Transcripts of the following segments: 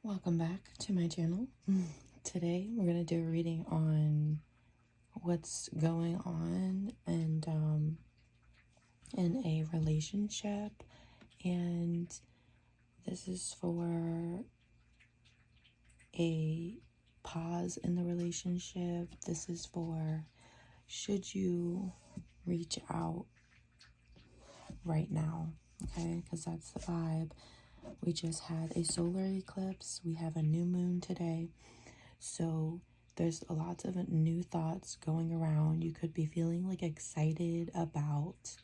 Welcome back to my channel. Today we're going to do a reading on what's going on and in a relationship, and this is for a pause in the relationship. This is for should you reach out right now, okay, because that's the vibe. We just had a solar eclipse. We have a new moon today. So there's lots of new thoughts going around. You could be feeling like excited about,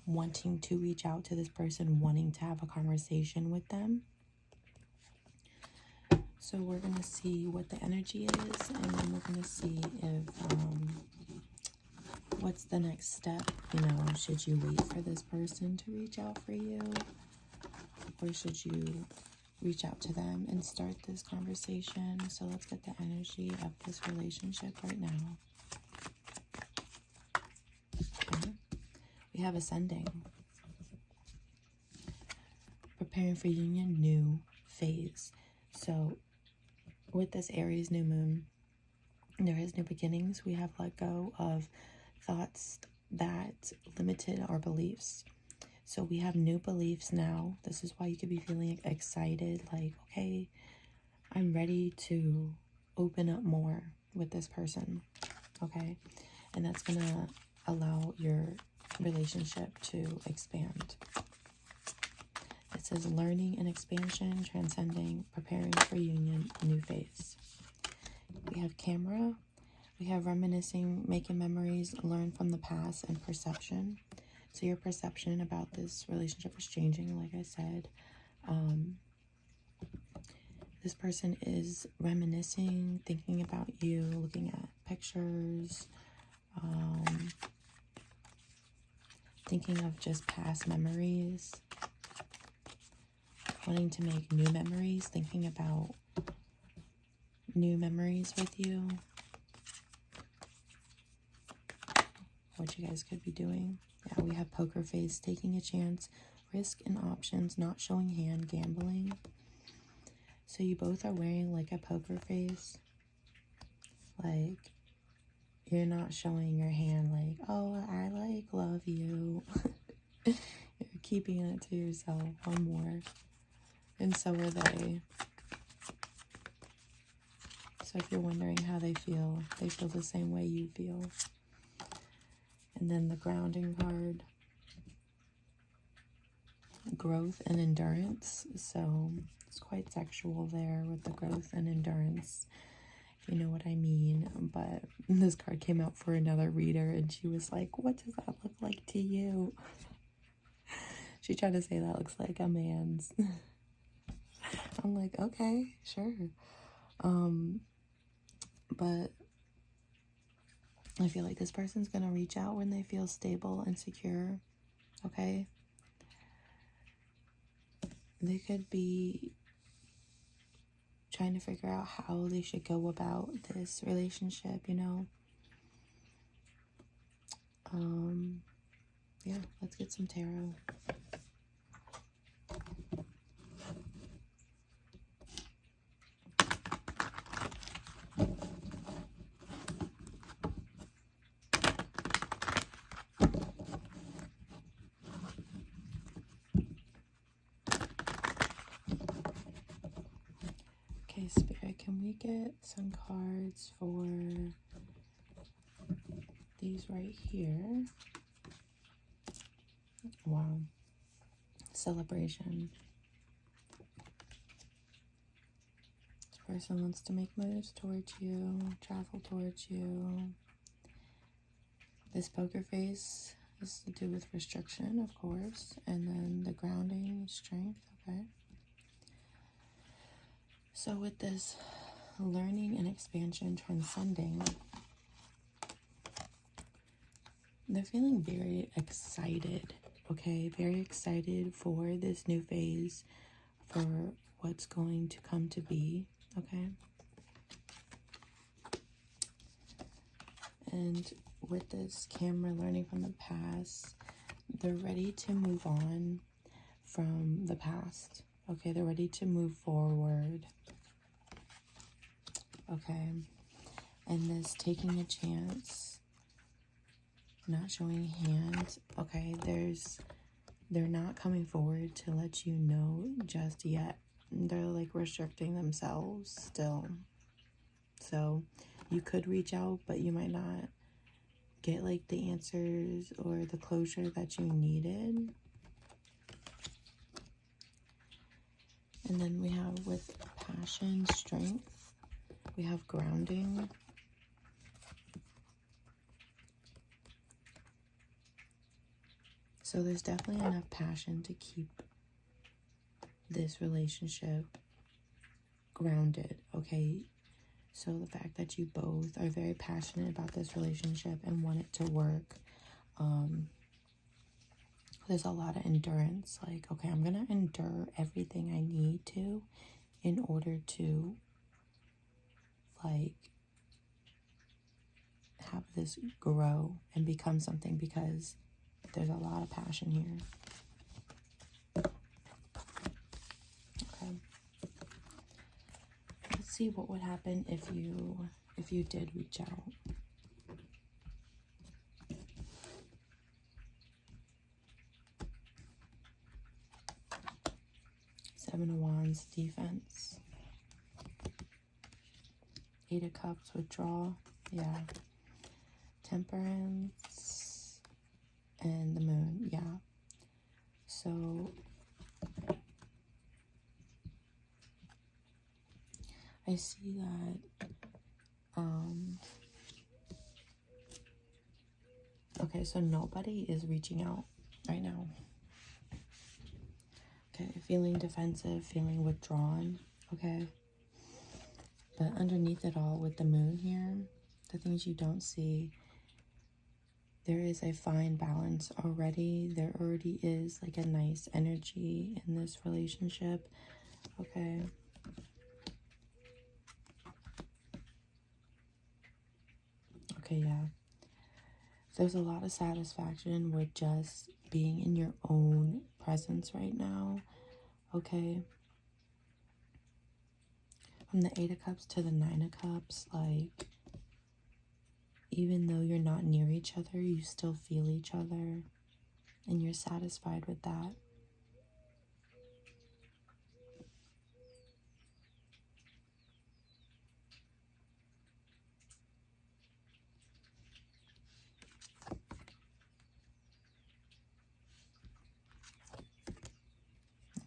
wanting to reach out to this person, wanting to have a conversation with them. So we're going to see what the energy is, and then we're going to see if, what's the next step. Should you wait for this person to reach out for you? Or should you reach out to them and start this conversation? So let's get the energy of this relationship right now. Okay. We have ascending. Preparing for union, new phase. So with this Aries new moon, there is new beginnings. We have let go of thoughts that limited our beliefs. So we have new beliefs now. This is why you could be feeling excited, like, okay, I'm ready to open up more with this person, okay? And that's going to allow your relationship to expand. It says learning and expansion, transcending, preparing for union, new phase. We have camera. We have reminiscing, making memories, learn from the past, and perception. So your perception about this relationship is changing, like I said. This person is reminiscing, thinking about you, looking at pictures, thinking of just past memories, wanting to make new memories, thinking about new memories with you, what you guys could be doing. Yeah, we have poker face, taking a chance, risk and options, not showing hand, gambling. So you both are wearing like a poker face. Like, you're not showing your hand like, oh, I like love you. You're keeping it to yourself. One more. And so are they. So if you're wondering how they feel the same way you feel. And then the grounding card, growth and endurance. So it's quite sexual there with the growth and endurance, if you know what I mean. But this card came out for another reader, and she was like, what does that look like to you? She tried to say that looks like a man's. I'm like, okay, sure. But I feel like this person's going to reach out when they feel stable and secure, okay? They could be trying to figure out how they should go about this relationship, Yeah, let's get some tarot. Okay, Spirit, can we get some cards for these right here? Wow. Celebration. This person wants to make moves towards you, travel towards you. This poker face is to do with restriction, of course. And then the grounding, strength, okay? So with this learning and expansion, transcending, they're feeling very excited, okay? Very excited for this new phase, for what's going to come to be, okay? And with this camera, learning from the past, they're ready to move on from the past, Okay, they're ready to move forward. Okay. And this taking a chance, not showing hands. Okay, they're not coming forward to let you know just yet. They're like restricting themselves still. So you could reach out, but you might not get like the answers or the closure that you needed. And then we have with passion, strength, we have grounding. So there's definitely enough passion to keep this relationship grounded, okay? So the fact that you both are very passionate about this relationship and want it to work, there's a lot of endurance. Like, okay, I'm gonna endure everything I need to in order to, like, have this grow and become something, because there's a lot of passion here. Okay. Let's see what would happen if you did reach out. Seven of Wands, defense. Eight of Cups, withdrawal. Yeah. Temperance. And the Moon. Yeah. So I see that okay, so nobody is reaching out right now. Okay, feeling defensive, feeling withdrawn. Okay. But underneath it all, with the Moon here, the things you don't see, there is a fine balance already. There already is like a nice energy in this relationship. Okay. Okay, yeah. There's a lot of satisfaction with just being in your own presence right now. Okay. From the Eight of Cups to the Nine of Cups, like, even though you're not near each other, you still feel each other, and you're satisfied with that.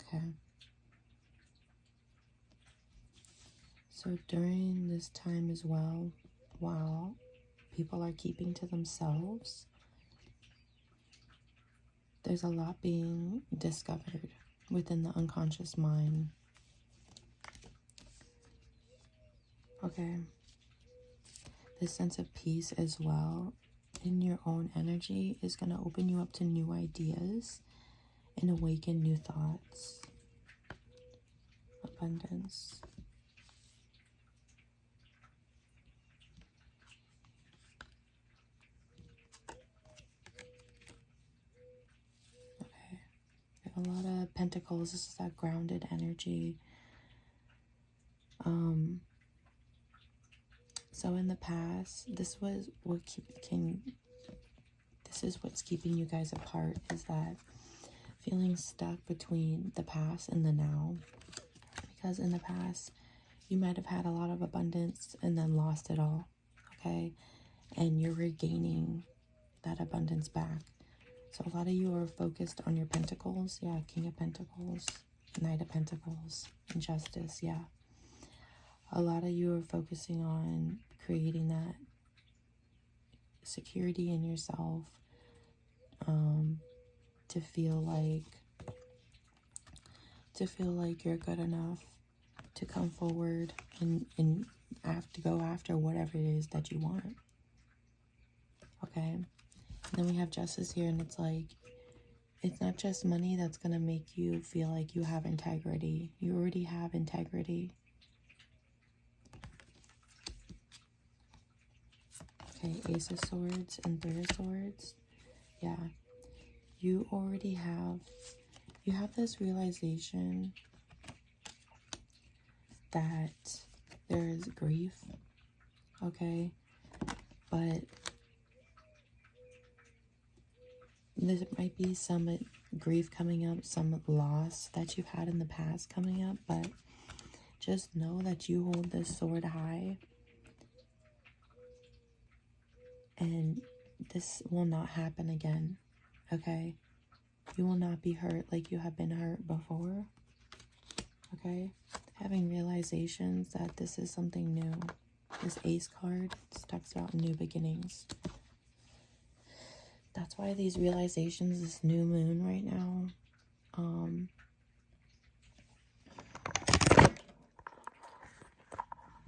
Okay. So during this time as well, while people are keeping to themselves, there's a lot being discovered within the unconscious mind. Okay. This sense of peace as well in your own energy is going to open you up to new ideas and awaken new thoughts. Abundance. Okay. We have a lot of Pentacles. This is that grounded energy. So in the past, this is what's keeping you guys apart, is that feeling stuck between the past and the now. Because in the past, you might have had a lot of abundance and then lost it all, okay? And you're regaining that abundance back. So a lot of you are focused on your Pentacles. Yeah, King of Pentacles, Knight of Pentacles, and Justice, yeah. A lot of you are focusing on creating that security in yourself, to feel like you're good enough to come forward and have to go after whatever it is that you want. Okay. And then we have Justice here, and it's like, it's not just money that's going to make you feel like you have integrity. You already have integrity. Okay, Ace of Swords and Three of Swords. Yeah. You already have, you have this realization that there is grief, okay? But there might be some grief coming up, some loss that you've had in the past coming up, but just know that you hold this sword high, and this will not happen again, okay? You will not be hurt like you have been hurt before, okay? Having realizations that this is something new. This Ace card talks about new beginnings. That's why these realizations, this new moon right now,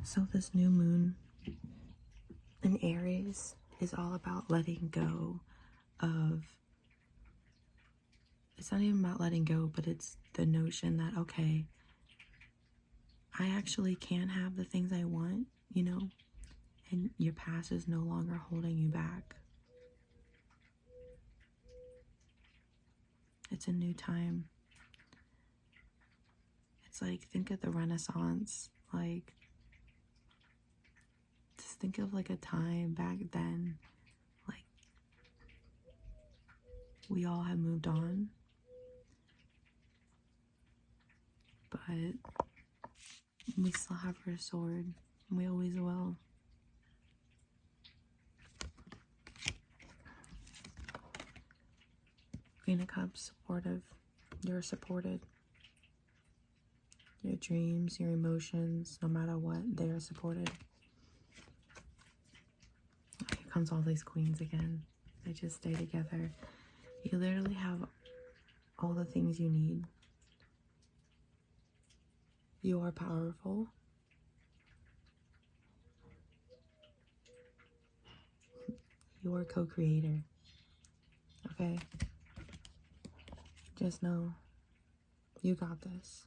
so this new moon in Aries is all about letting go of, it's not even about letting go, but it's the notion that, okay, I actually can have the things I want, you know, and your past is no longer holding you back. It's a new time. It's like, think of the Renaissance, like, just think of like a time back then, like, we all have moved on, but we still have our sword, and we always will. Queen of Cups, supportive. You're supported. Your dreams, your emotions, no matter what, they are supported. Here comes all these queens again. They just stay together. You literally have all the things you need. You are powerful. You are co-creator. Okay? Just know you got this.